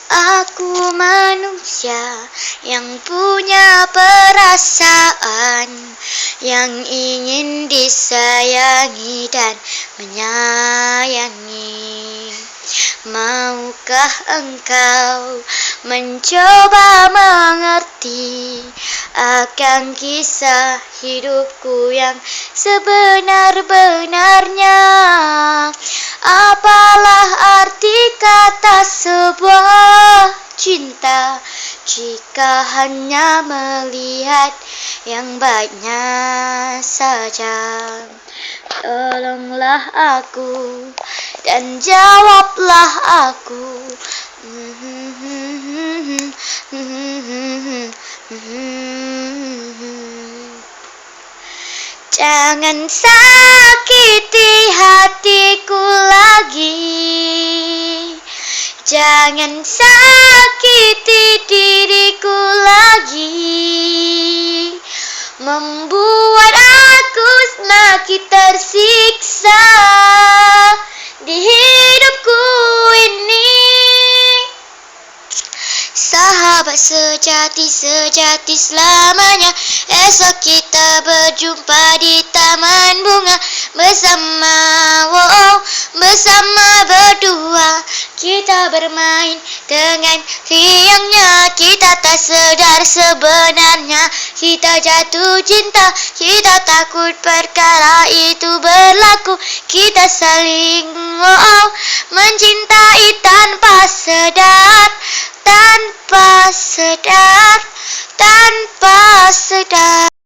Aku manusia yang punya perasaan, yang ingin disayangi dan menyayangi. Maukah engkau mencoba mengerti akan kisah hidupku yang sebenar-benarnya? Apalah arti kata sebuah cinta jika hanya melihat yang baiknya saja? Tolonglah aku dan jawablah aku. Jangan sakiti hatiku lagi, jangan sakiti diriku lagi, membuat aku semakin tersiksa di hidupku ini. Sahabat sejati selamanya, esok kita berjumpa di taman bunga bersama, bersama berdua. Kita bermain dengan riangnya, kita tak sedar sebenarnya kita jatuh cinta. Kita takut perkara itu berlaku, kita saling mencintai tanpa sedar, tanpa sedar, tanpa sedar.